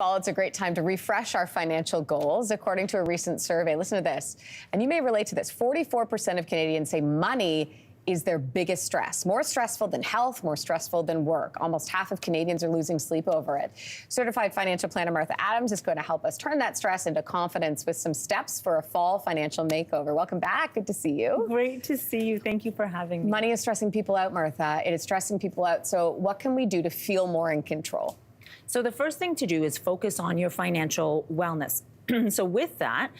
Well, it's a great time to refresh our financial goals, according to a recent survey. Listen to this, and you may relate to this. 44% of Canadians say money is their biggest stress. More stressful than health, more stressful than work. Almost half of Canadians are losing sleep over it. Certified financial planner Martha Adams is going to help us turn that stress into confidence with some steps for a fall financial makeover. Welcome back. Good to see you. Great to see you. Thank you for having me. Money is stressing people out, Martha. It is stressing people out. So what can we do to feel more in control? So the first thing to do is focus on your financial wellness. So with that,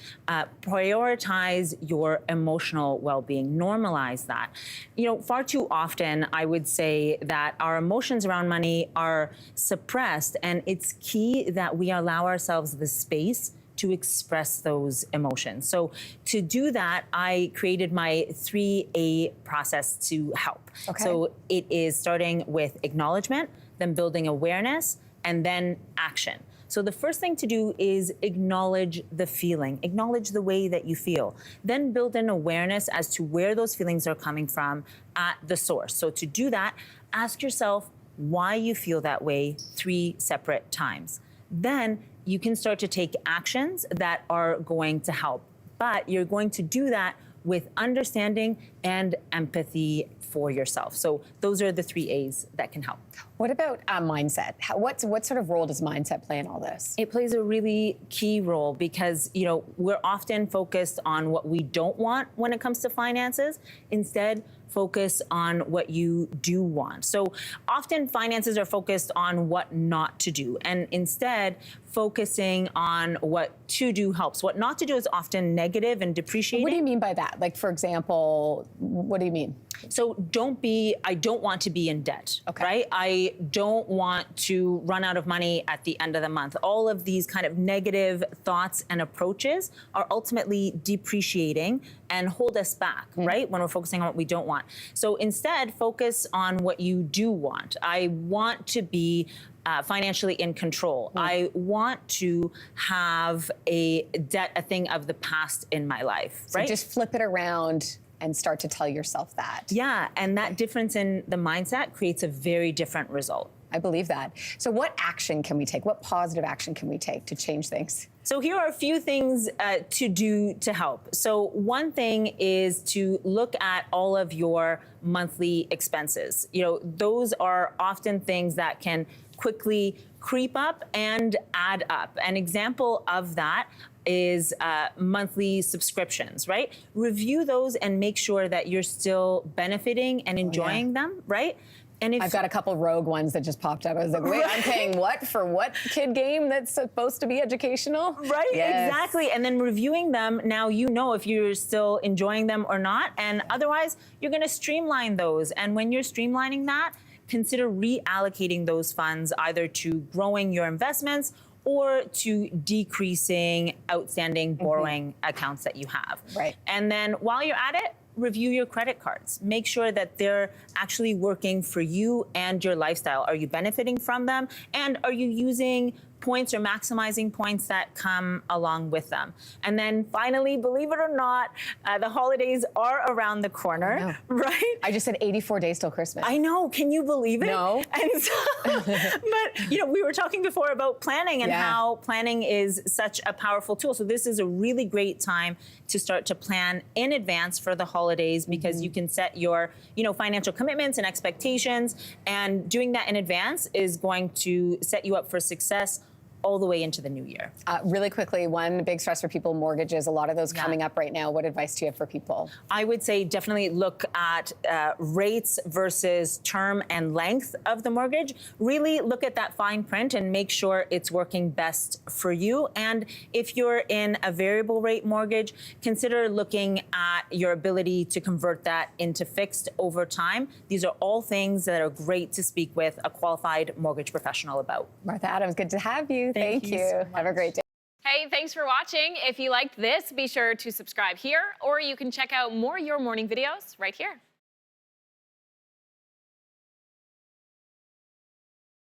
prioritize your emotional well-being, normalize that. You know, far too often, I would say that our emotions around money are suppressed, and it's key that we allow ourselves the space to express those emotions. So to do that, I created my 3A process to help. Okay. So it is starting with acknowledgement, then building awareness, and then action. So the first thing to do is acknowledge the feeling, acknowledge the way that you feel, then build an awareness as to where those feelings are coming from at the source. So to do that, ask yourself why you feel that way 3 separate times. Then you can start to take actions that are going to help, but you're going to do that with understanding and empathy for yourself. So those are the 3 A's that can help. What about mindset? What sort of role does mindset play in all this? It plays a really key role because, you know, we're often focused on what we don't want when it comes to finances. Instead, focus on what you do want. So often finances are focused on what not to do, and instead focusing on what to do helps. What not to do is often negative and depreciating. What do you mean by that? Like, for example, what do you mean? So I don't want to be in debt, okay, right? I don't want to run out of money at the end of the month. All of these kind of negative thoughts and approaches are ultimately depreciating and hold us back, right? When we're focusing on what we don't want. So instead, focus on what you do want. I want to be financially in control. I want to have a thing of the past in my life, right? So just flip it around and start to tell yourself that. Yeah, and that difference in the mindset creates a very different result. I believe that. So what action can we take? What positive action can we take to change things? So here are a few things to do to help. So one thing is to look at all of your monthly expenses. You know, those are often things that can quickly creep up and add up. An example of that is monthly subscriptions, right? Review those and make sure that you're still benefiting and enjoying them, right? And if I've got a couple rogue ones that just popped up. I was like, wait, I'm paying what for what kid game that's supposed to be educational? Right, yes. Exactly. And then reviewing them, now you know if you're still enjoying them or not. And otherwise, you're going to streamline those. And when you're streamlining that, consider reallocating those funds either to growing your investments or to decreasing outstanding borrowing accounts that you have. Right. And then while you're at it, review your credit cards. Make sure that they're actually working for you and your lifestyle. Are you benefiting from them? And are you using points or maximizing points that come along with them? And then finally, believe it or not, the holidays are around the corner, right? I just said 84 days till Christmas. I know, can you believe it? No. And so, but you know, we were talking before about planning and how planning is such a powerful tool. So this is a really great time to start to plan in advance for the holidays because you can set your, you know, financial commitments and expectations, and doing that in advance is going to set you up for success all the way into the new year. Really quickly, one big stress for people, mortgages, a lot of those coming up right now. What advice do you have for people? I would say definitely look at rates versus term and length of the mortgage. Really look at that fine print and make sure it's working best for you. And if you're in a variable rate mortgage, consider looking at your ability to convert that into fixed over time. These are all things that are great to speak with a qualified mortgage professional about. Martha Adams, good to have you. Thank you. So have a great day. Hey, thanks for watching. If you liked this, be sure to subscribe here, or you can check out more Your Morning videos right here.